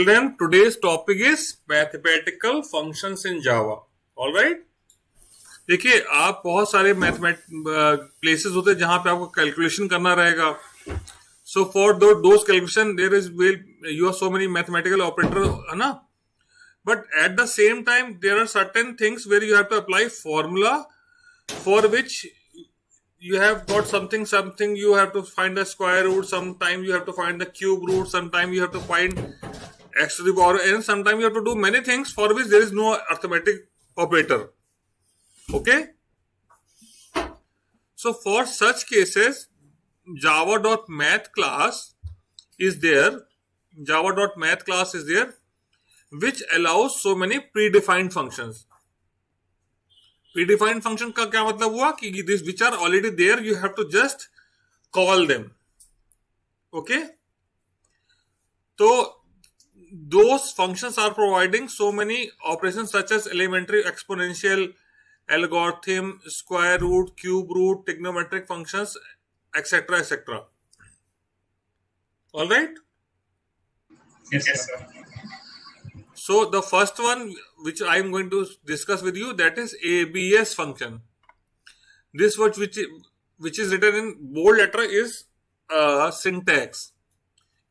children, today's topic is mathematical functions in Java. All right. देखिए, आप बहुत सारे प्लेसेस होते हैं जहां पे आपको कैलकुलेशन करना रहेगा. So for those calculation, there is you have so many mathematical operator, है ना? But at the same time, there are certain things where you have to apply formula for which you have got something. You have to find the square root. Sometimes you have to find the cube root. Sometimes you have to find x to the power n. Sometimes you have to do many things for which there is no arithmetic operator. Okay. So for such cases, Java.math class is there. Java.math class is there, which allows so many predefined functions. Predefined function का क्या मतलब हुआ कि this which are already there, you have to just call them. Okay. So those functions are providing so many operations such as elementary, exponential, algorithm, square root, cube root, trigonometric functions, etc., etc. All right. Yes, sir. So the first one which I am going to discuss with you, that is ABS function. This word which is written in bold letter is syntax.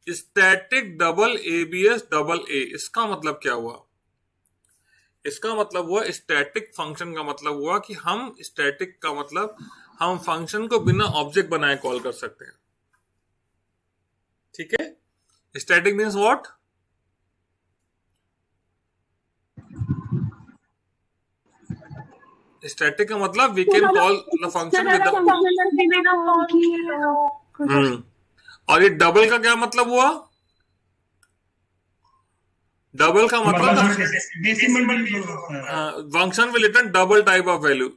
Static double ABS double A. इसका मतलब क्या हुआ? इसका मतलब हुआ static function का मतलब हुआ कि हम स्टैटिक का मतलब हम फंक्शन को बिना ऑब्जेक्ट बनाए कॉल कर सकते हैं. ठीक है. Static means what? स्टैटिक का मतलब we can call the function with और ये डबल का क्या मतलब हुआ? डबल का मतलब function will return double type of value.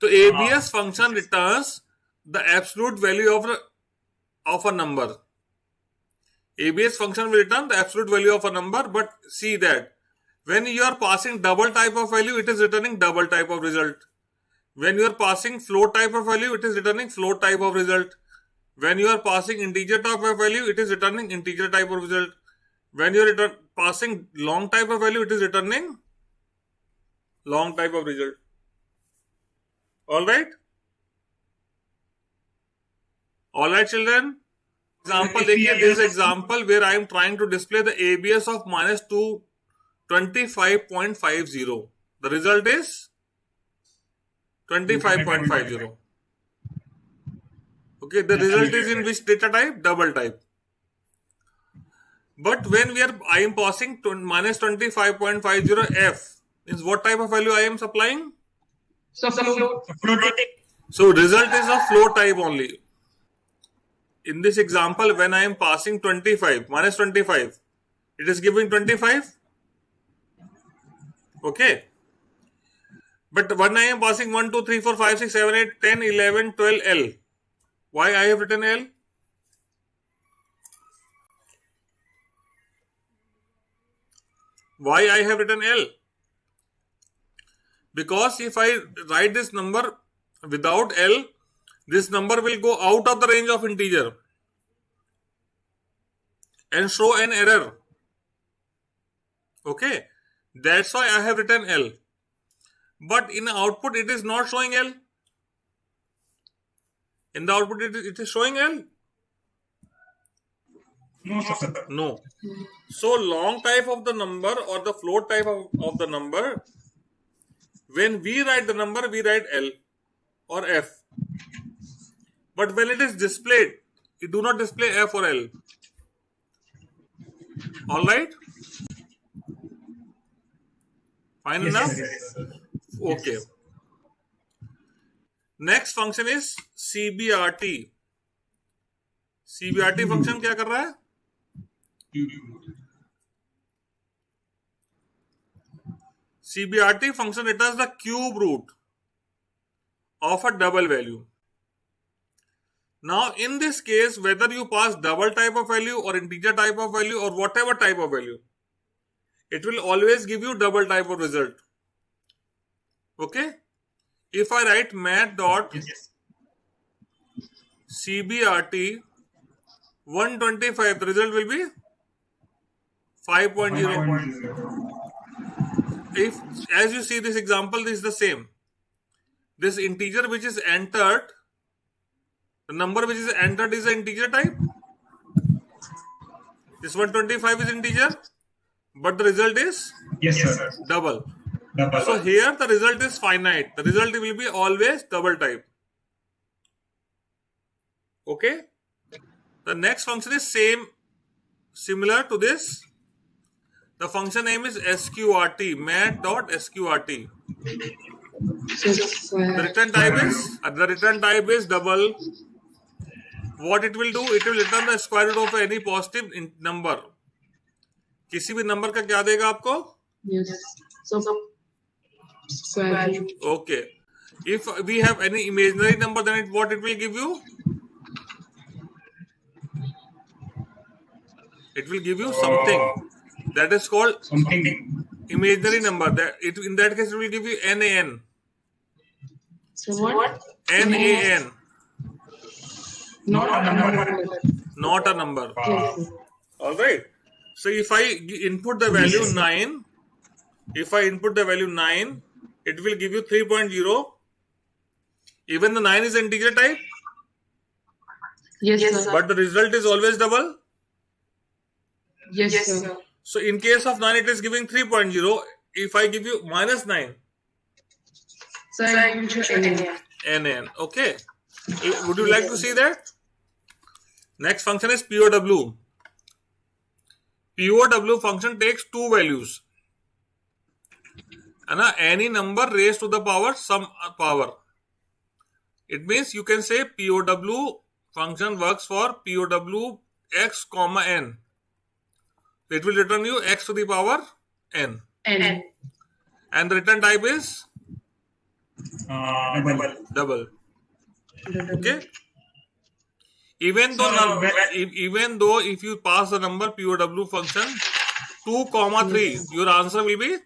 तो ABS function returns the absolute value of a number. ABS function will return the absolute value of a number, but see that when you are passing double type of value, it is returning double type of result. When you are passing float type of value, it is returning float type of result. When you are passing integer type of value, it is returning integer type of result. When you are passing long type of value, it is returning long type of result. All right? All right, children? Example, देखिए, this example where I am trying to display the ABS of minus 25.50. The result is 25.50. Okay, the result is in which data type? Double type. But when I am passing minus 25.50 F, means what type of value I am supplying? So result is a float type only. In this example, when I am passing 25, minus 25, it is giving 25. Okay. But when I am passing 1, 2, 3, 4, 5, 6, 7, 8, 10, 11, 12, L. Why I have written L? Why I have written L? Because if I write this number without L, this number will go out of the range of integer and show an error. Okay. That's why I have written L. But in the output, it is not showing L. In the output, it is showing L. No, sir. No. So long type of the number or the float type of the number, when we write the number, we write L or F. But when it is displayed, it do not display F or L. All right? Fine enough? Yes. Okay. Next function is CBRT. CBRT function क्या कर रहा है? CBRT function returns the cube root of a double value. Now, in this case, whether you pass double type of value or integer type of value or whatever type of value, it will always give you double type of result. Okay? If I write math.cbrt 125, the result will be 5.0. 5.0. If, as you see this example, this is the same. This integer which is entered, the number which is entered is an integer type. This 125 is integer, but the result is Yes, sir. double. Double. So here the result is finite. The result will be always double type. Okay. The next function is similar to this. The function name is sqrt, mat.sqrt. The return type is double. What it will do? It will return the square root of any positive number. किसी भी number का क्या देगा आपको? Yes. So square root. Okay. If we have any imaginary number, then what it will give you? It will give you something that is called Something. imaginary number. In that case, it will give you NaN. So what? NaN, Not a number. not a number. Yes. All right. So if I input the value 9, it will give you 3.0. Even the 9 is integer type, Yes, sir. but the result is always double. Yes, sir. So in case of 9, it is giving 3.0. If I give you minus 9, So I will choose NaN. NaN. Okay. Would you like to see that? Next function is POW. POW function takes two values. And any number raised to the power some power. It means you can say POW function works for POW x comma n. It will return you x to the power n. N. And the return type is Double. double. Okay. Even though if you pass the number POW function 2, 3, your answer will be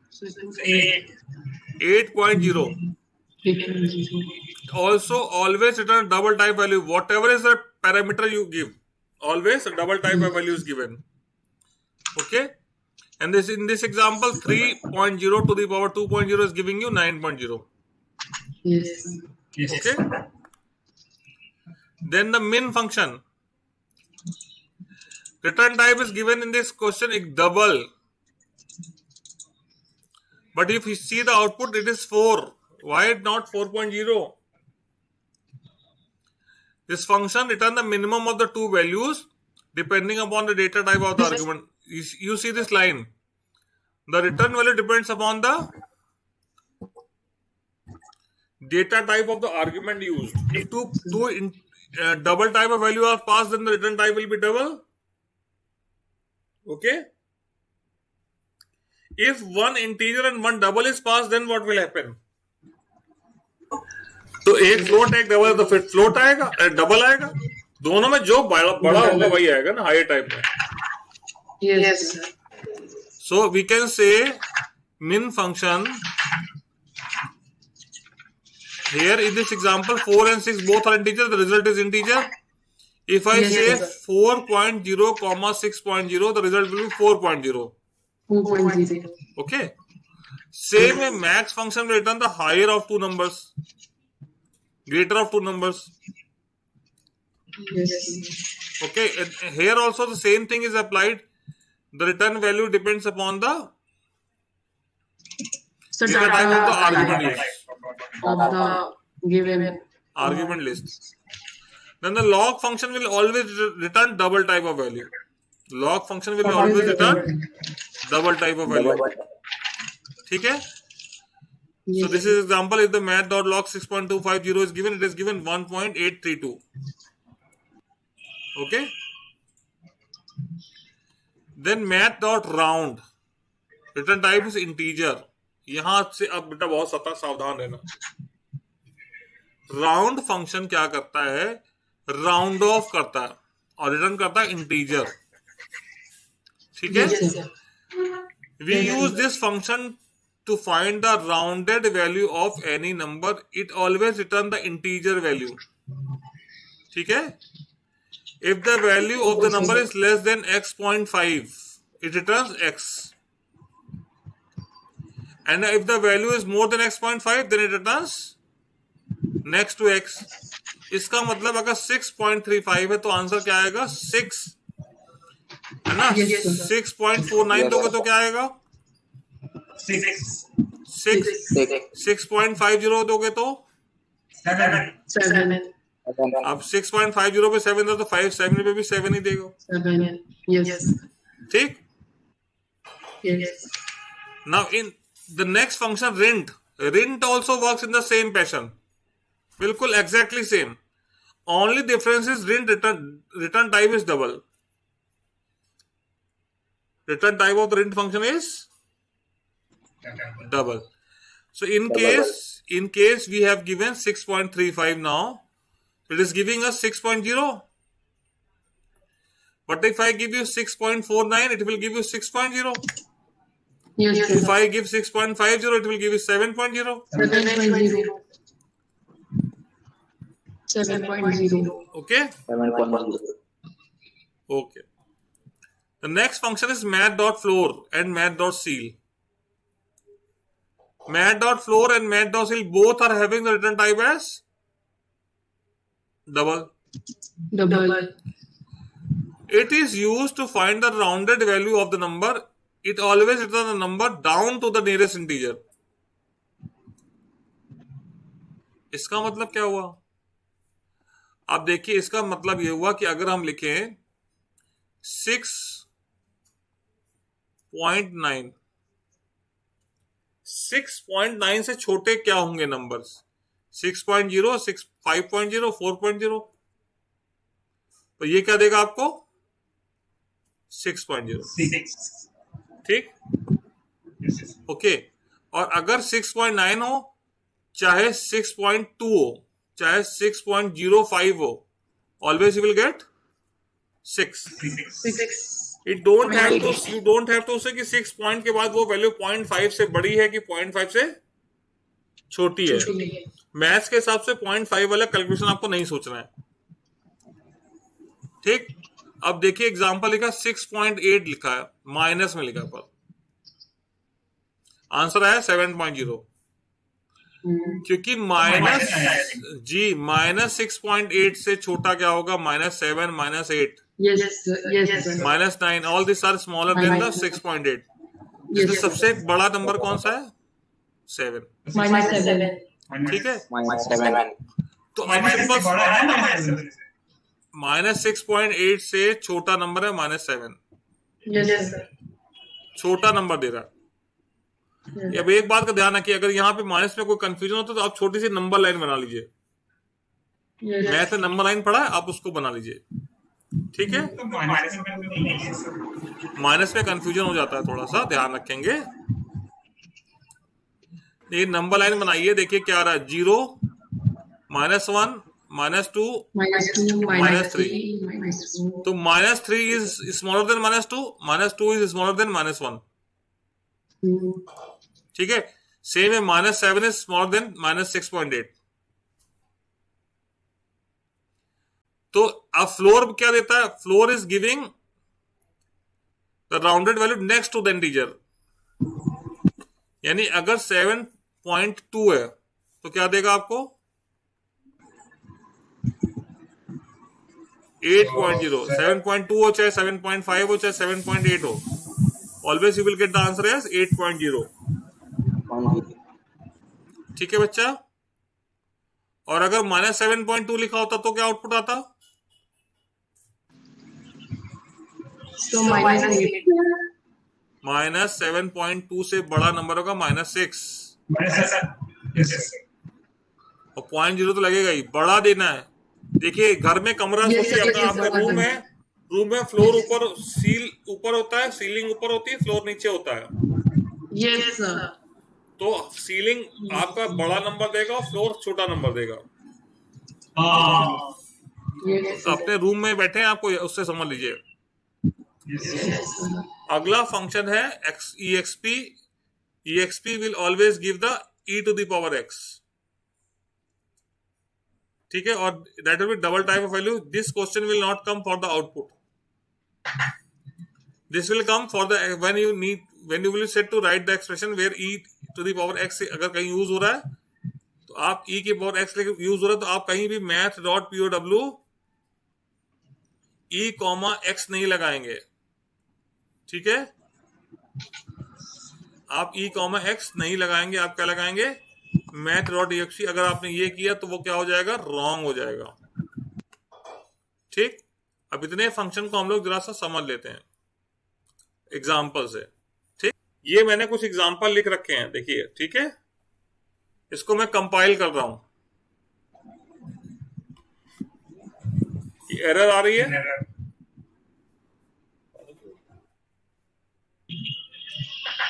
So it was 8.0. 8.0. Also, always return double type value. Whatever is the parameter you give, always a double type of value is given. Okay. And this in this example, 3.0 to the power 2.0 is giving you 9.0. Yes. Yes. Okay. Then the min function. Return type is given in this question double. But if you see the output, it is 4. Why not 4.0? This function return the minimum of the two values depending upon the data type of the argument. You see this line. The return value depends upon the data type of the argument used. If double type of value are passed, then the return type will be double. Okay. If one integer and one double is passed, then what will happen? तो एक float एक double तो फिर float आएगा double आएगा दोनों में जो बड़ा होगा वही आएगा ना हायर टाइप में. Yes. So we can say min function here in this example 4 and 6 both are integer, the result is integer. If I say 4.0 comma 6.0, the result will be 4.0. 4.0. Okay. Same way max function will return the higher of two numbers, greater of two numbers. Yes. Okay. And here also the same thing is applied. The return value depends upon the So data type of the argument list. of the given Argument list. Then the log function will always return double type of value. Log function will always return double type of value. ठीक है? So this is example. If the math.log 6.250 is given, it is given 1.832. Okay. Then math.round. Return type is integer. यहां से अब बेटा बहुत सावधान रहना. Round function क्या करता है? राउंड ऑफ करता है और रिटर्न करता है इंटीजर. ठीक है. We use this function to find the rounded value of any number. It always return the integer value. ठीक है. If the value of the number is less than x.5, it returns x. And if the value is more than x.5, then it returns next to x. इसका मतलब अगर 6.35 है तो answer क्या आएगा? 6 है ना? 6.49 दोगे तो क्या आएगा? 6.50 दोगे तो 7. अब 6.50 पे 7 है तो 5 पे भी 7 ही देगा. 7. Yes. ठीक. Yes. Now in the next function rent also works in the same fashion. बिल्कुल exactly same. Only difference is return type is double. Return type of the rent function is double. So in case we have given 6.35 now, it is giving us 6.0. But if I give you 6.49, it will give you 6.0. Yes. If I give 6.50, it will give you 7.0. 7.0. 7.0. Okay? 7.0. Okay. The next function is math.floor and math.ceil. Math.floor and math.ceil both are having the return type as double. It is used to find the rounded value of the number. It always returns the number down to the nearest integer. इसका मतलब क्या हुआ? आप देखिए, इसका मतलब यह हुआ कि अगर हम लिखें 6.9 से छोटे क्या होंगे नंबर्स? 6.0, 5.0, 4.0. तो ये क्या देगा आपको? 6.0. ठीक. ओके. और अगर 6.9 हो, चाहे 6.2 हो, चाहे 6.05 हो, always you will get 6. You don't have to say कि 6 पॉइंट के बाद वो वैल्यू 0.5 से बड़ी है कि 0.5 से छोटी है. मैथ्स के हिसाब से 0.5 वाला कैलकुलेशन आपको नहीं सोचना है. ठीक. अब देखिए एग्जांपल लिखा 6.8 लिखा है, माइनस में लिखा पर आंसर आया 7.0. क्योंकि माइनस 6.8 से छोटा क्या होगा? -7, -8, Yes. -9. All this are smaller than the 6.8. इसमें सबसे बड़ा नंबर कौन सा है? 7. -7. ठीक है. -7. तो अब सिंपल -6.8 से छोटा नंबर है -7. Yes. छोटा नंबर दे रहा है. अब एक बात का ध्यान रखिए, अगर यहाँ पे माइनस में कोई कंफ्यूजन होता तो आप छोटी सी नंबर लाइन बना लीजिए. मैथ में नंबर लाइन पढ़ा है, आप उसको बना लीजिए. ठीक है. माइनस में कंफ्यूजन हो जाता है, थोड़ा सा ध्यान रखेंगे. ये नंबर लाइन बनाइए. देखिए क्या आ रहा है? 0, -1, -2, -3. तो -3 is smaller than -2, -2 is smaller than -1. ठीक है. सेम है, -7 इज स्मॉलर देन -6.8. तो अब फ्लोर क्या देता है? Floor is giving the rounded value next to the integer. यानी अगर 7.2 है तो क्या देगा आपको? 8.0. 7.2 हो, चाहे 7.5 हो, चाहे 7.8 हो, always you will get the answer as 8.0. ठीक है बच्चा. और अगर -7.2 लिखा होता तो क्या आउटपुट आता? So -8. -7.2 से बड़ा नंबर होगा -6. और 0.0 तो लगेगा ही, बड़ा देना है. देखिए घर में कमरा सोचिए अपना, आपका रूम में फ्लोर ऊपर, सील ऊपर होता है, सीलिंग ऊपर होती है, फ्लोर नीचे होता है. Yes, sir. तो सीलिंग आपका बड़ा नंबर देगा और फ्लोर छोटा नंबर देगा. Yes. अपने रूम में बैठे हैं, आपको उससे समझ लीजिए. अगला फंक्शन है exp. exp will always give the e to the power x. ठीक है, और that will be double type of value. This question will not come for the output. This will come for the when you will set to write the expression where e to the power x अगर कहीं use हो रहा है तो आप e की power x use हो रहा है तो आप कहीं भी math dot POW e comma x नहीं लगाएंगे. ठीक है, आप e कॉमा x नहीं लगाएंगे, आप क्या लगाएंगे, मैथ डॉट exe. अगर आपने ये किया तो वो क्या हो जाएगा, रॉन्ग हो जाएगा. ठीक, अब इतने फंक्शन को हम लोग जरा सा समझ लेते हैं एग्जाम्पल से. ठीक, ये मैंने कुछ एग्जाम्पल लिख रखे हैं, देखिए. ठीक है, इसको मैं कंपाइल कर रहा हूं. एरर आ रही है,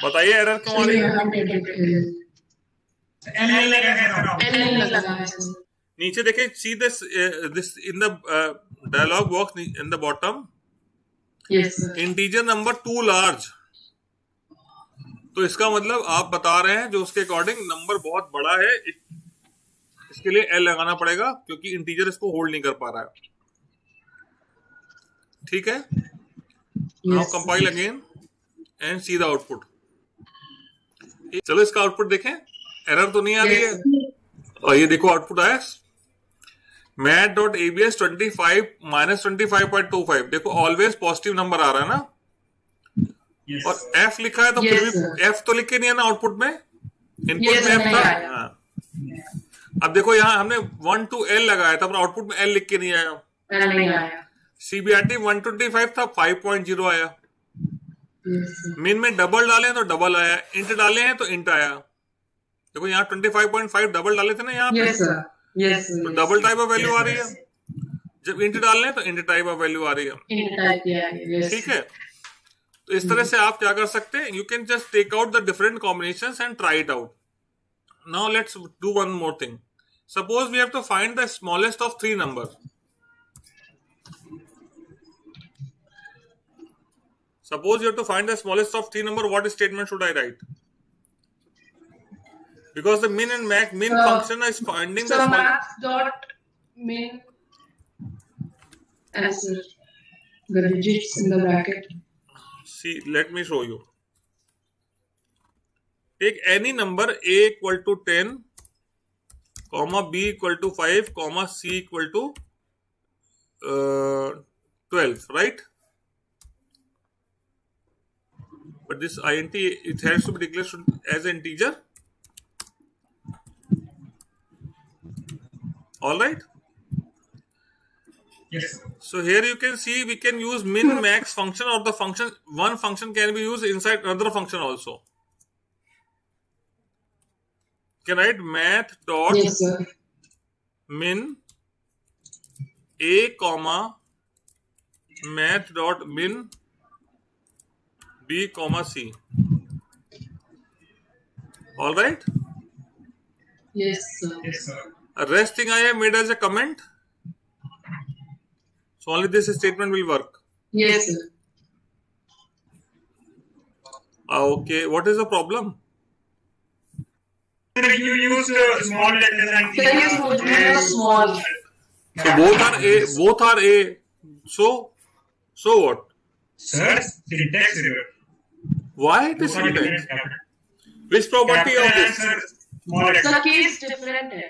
बताइए एरर क्यों आ रही है. L नहीं लगा है. नीचे देखिए, see this in the dialog box in the bottom, Yes, sir. Integer number too large. तो इसका मतलब आप बता रहे हैं जो उसके अकॉर्डिंग नंबर बहुत बड़ा है, इसके लिए एल लगाना पड़ेगा क्योंकि इंटीजर इसको होल्ड नहीं कर पा रहा है. ठीक है, now Yes. Compile again and see the output. चलो इसका आउटपुट देखें, एरर तो नहीं आ रही है. और ये देखो आउटपुट आया, मैथ डॉट एबीएस 25 माइनस 25.25. देखो ऑलवेज पॉजिटिव नंबर आ रहा है ना, Yes. और एफ लिखा है तो फिर Yes, भी sir. एफ तो लिखे नहीं है ना आउटपुट में, इनपुट Yes, में एफ नहीं था. आया. हाँ. अब देखो यहाँ हमने 1 to L लगाया था पर आउटपुट में L लिख के नहीं आया. L नहीं आया. सीबीआरटी 125 था, 5.0 आया. Yes, sir. मिन में डबल डाले हैं तो डबल आया, इंट डाले हैं तो इंट आया. देखो यहाँ 25.5 डबल डाले थे ना यहाँ पे, Yes, sir. Yes, sir. तो Yes, double sir. Type of value आ रही है. Yes. जब इंट डाल रहे हैं तो इंट टाइप ऑफ वैल्यू आ रही है. Int type किया है. Yes. ठीक है, तो इस तरह से आप क्या कर सकते हैं, you can just take out the different combinations and try it out. Now let's do one more thing. Suppose we have to find the smallest of three number. Suppose you have to find the smallest of three number, what statement should I write? Because the min and max, min function is finding the So small. max dot min answer the digits in the bracket. See, let me show you. Take any number a equal to 10, comma b equal to 5, comma c equal to 12, right? But this int, it has to be declared as an integer. All right. Yes. So here you can see we can use min max function, or the function, one function can be used inside another function also. You can write math dot Yes, sir. min a comma math dot min b comma c. All right. Yes, sir. Yes, sir. A rest thing I have made as a comment. So only this statement will work. Yes, sir. Okay. What is the problem? Sir, you use small letters and Sir, use both letters small. So both are a. Both are a. So what? Sir, syntax error. Why it is Both are syntax? different. Which property of Capital this? and, sir, small letters. Sir, case different है.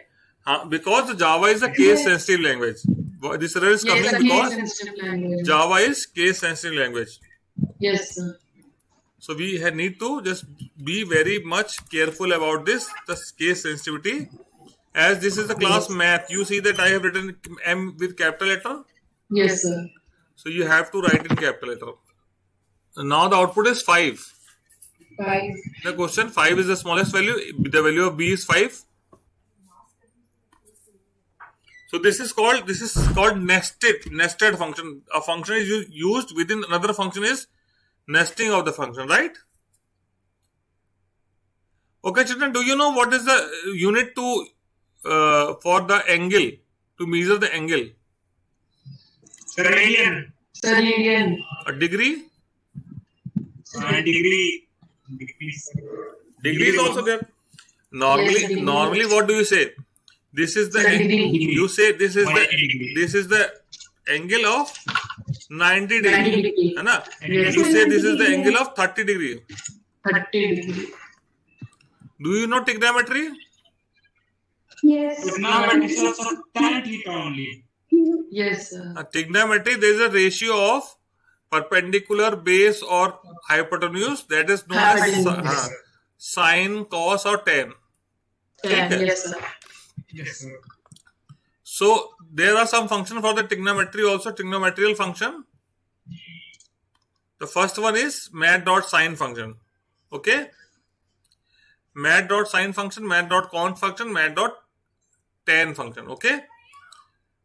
Because Java is a case sensitive language. This error is Yes, coming sir. because Case sensitive language. Java is case sensitive language. Yes, sir. So we need to just be very much careful about this, the case sensitivity. As this is the class math, you see that I have written M with capital letter. Yes, sir. So you have to write in capital letter. Now the output is 5. 5. The question, 5 is the smallest value. The value of b is 5. So this is called nested function. A function is used within another function is nesting of the function, right? Okay, children, do you know what is the unit to for the angle, to measure the angle? Sir, radian. Sir, Indian. A degree? Degree. Degree is also there. Normally, Yes, degree. what do you say? This is the 30 degree. you say this is 180 degree. the angle of 90 degree, 90 degree. है ना? Yes. You say this is the angle of 30 degree. 30 degree. Do you know trigonometry? Yes. Trigonometry is also tan theta only. Yes, sir. Trigonometry, there is a ratio of perpendicular base or hypotenuse, that is known as Hypotenuse. sine, cos or tan. Yes, sir. Yes, sir. So there are some functions for the trigonometry also, trigonometrical function. The first one is mat dot sine function. Okay, mat dot sine function, mat dot cos function, mat dot tan function. Okay,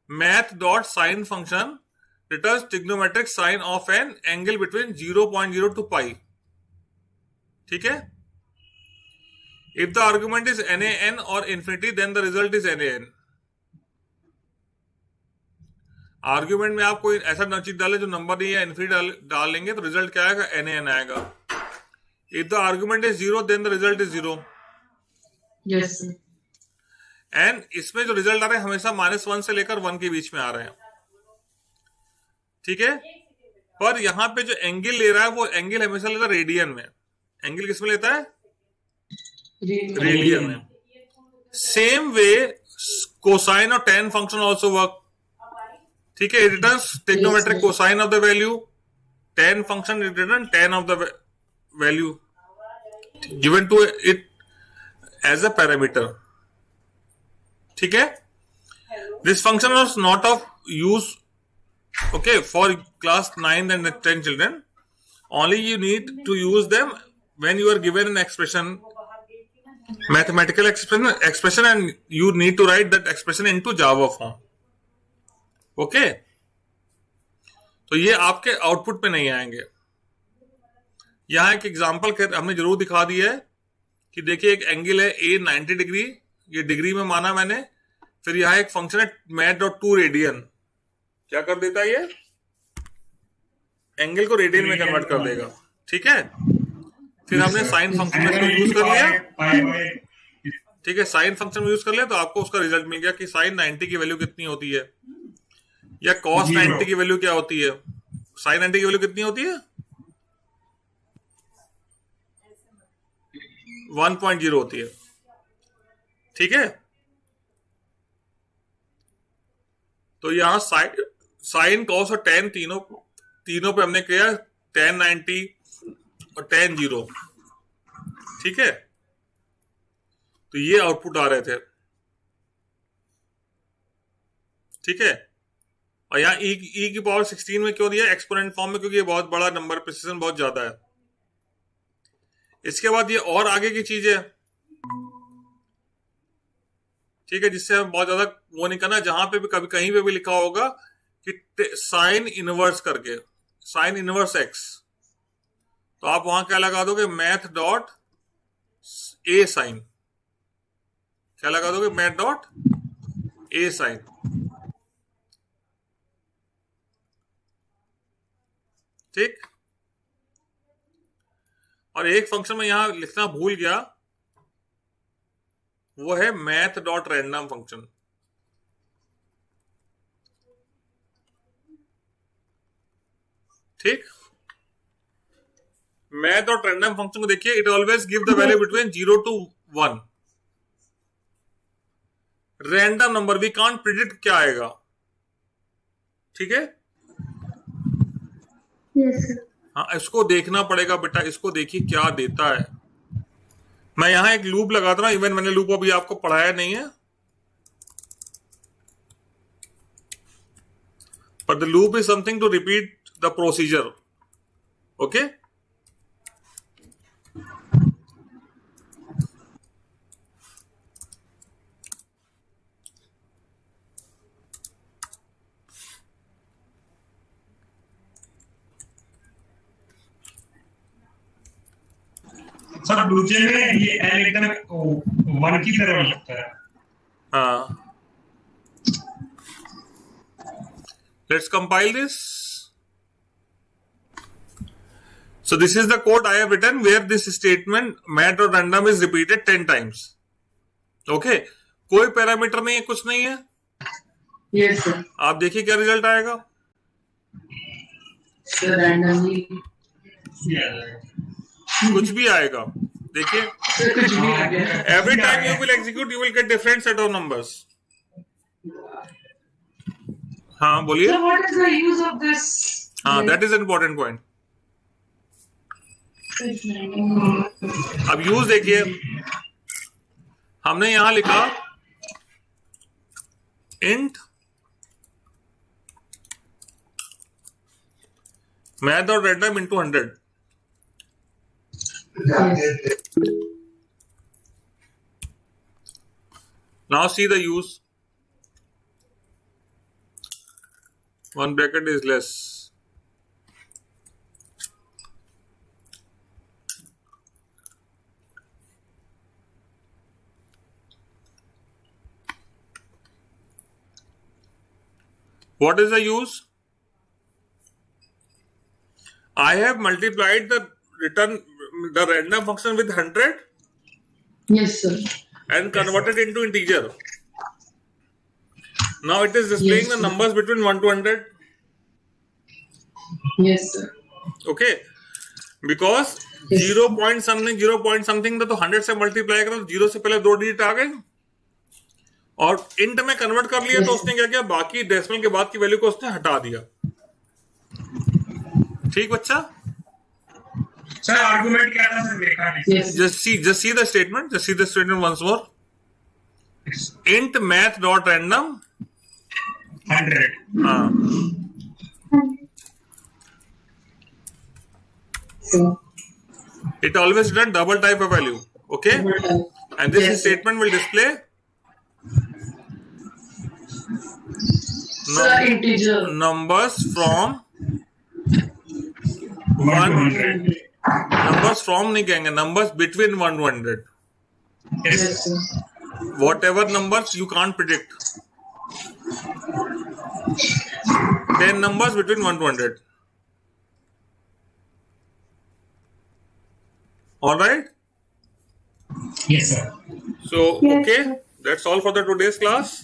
math dot sine function returns trigonometric sine of an angle between 0.0 to pi. ठीक है? If the argument is NaN or infinity, then the result is NaN. Argument में आप कोई ऐसा चीज डाले जो number नहीं है, इन्फिनिटी डाल लेंगे तो रिजल्ट क्या आएगा? NaN आएगा. If the argument is 0, then the result is 0. Yes, sir. And इसमें जो रिजल्ट आ रहे हैं हमेशा -1 से लेकर 1 के बीच में आ रहे हैं. ठीक है? पर यहां पे जो एंगल ले रहा है वो एंगल हमेशा लेता है रेडियन में. एंगल किस में लेता है? रेडियन में. सेम वे कोसाइन और tan फंक्शन आल्सो वर्क. ठीक है? It returns trigonometric cosine of the value. tan function return tan of the value given to it as a parameter. ठीक है? This function was not of use okay for class 9 and 10 children. Only you need to use them when you are given an expression, mathematical expression, and you need to write that expression into Java form. Okay, तो ये आपके output पे नहीं आएंगे. यहां एक example हमने जरूर दिखा दिया है कि देखिए एक एंगल है A 90 डिग्री, ये डिग्री में माना मैंने. फिर यहां एक फंक्शन है मैट डॉट 2 रेडियन. क्या कर देता है? ये एंगल को रेडियन में कन्वर्ट कर देगा. ठीक है? फिर हमने साइन फंक्शन में इसको यूज कर लिया. ठीक है, साइन फंक्शन में यूज कर लिया तो आपको उसका रिजल्ट मिल गया कि साइन 90 की वैल्यू कितनी होती है, या कॉस 90 की वैल्यू क्या होती है. साइन 90 की वैल्यू कितनी होती है? 1.0 होती है. ठीक है? तो यहां साइन कॉस और tan तीनों पे हमने किया tan 90 और tan 0. ठीक है? तो ये आउटपुट आ रहे थे. ठीक है? और यहां e की पावर 16 में क्यों दिया? एक्सपोनेंट फॉर्म में, क्योंकि ये बहुत बड़ा नंबर, प्रिसिजन बहुत ज्यादा है. इसके बाद ये और आगे की चीज है. ठीक है? जिससे हम बहुत ज्यादा वो नहीं करना. जहां पे भी कभी कहीं पे भी लिखा होगा कि साइन इनवर्स करके, साइन इनवर्स एक्स, तो आप वहां क्या लगा दोगे? Math dot a sine. क्या लगा दोगे? Math dot a sine. ठीक. और एक फंक्शन में यहां लिखना भूल गया, वो है मैथ डॉट रैंडम फंक्शन. ठीक. मैथ डॉट रैंडम फंक्शन को देखिए, it always give the value between 0 to 1. Random number, we can't predict क्या आएगा. ठीक है? Yes, sir. हाँ, इसको देखना पड़ेगा बेटा. इसको देखिए क्या देता है. मैं यहां एक लूप लगाता हूं. इवन मैंने लूप अभी आपको पढ़ाया नहीं है, but the loop is something to repeat the procedure. Okay? Sir दूसरे में ये एल एकदम 1 की तरह लगता है. हाँ. Let's compile this. So this is the code I have written where this statement mat or random is repeated 10 times. Okay. कोई पैरामीटर नहीं है, कुछ नहीं है। Yes, sir. आप देखिए क्या रिजल्ट आएगा। So randomly. कुछ भी आएगा, देखिए। So कुछ भी आ गया. Every time you will execute, you will get different set of numbers. हाँ बोलिए। So what is the use of this? हाँ, that is an important point. अब यूज देखिए, हमने यहां लिखा इंट मैथ और random into 100. Now see the use. One bracket is less. What is the use? I have multiplied the random function with 100 Yes, sir. and converted into integer. Now it is displaying Yes, the sir. numbers between 1 to 100. Yes, sir. Okay, because Yes. 0 point something था तो 100 से multiply करा तो 0 से पहले 2 digit आ गए और int में कन्वर्ट कर लिया तो Yes. उसने क्या किया, बाकी डेसिमल के बाद की वैल्यू को उसने हटा दिया। ठीक बच्चा? सर आर्गुमेंट क्या था सर, देखा नहीं। Yes. Just see the statement once more. Int math dot random. 100. हाँ, So. it always return double type of value. Okay, and this Yes. statement will display Sir, integer. numbers from 1 to 100. numbers from नहीं कहेंगे, numbers between 1 to 100. Yes. Yes, sir. Whatever numbers you can't predict. 10 numbers between 1 to 100. All right. Yes, sir. So okay, that's all for the today's class.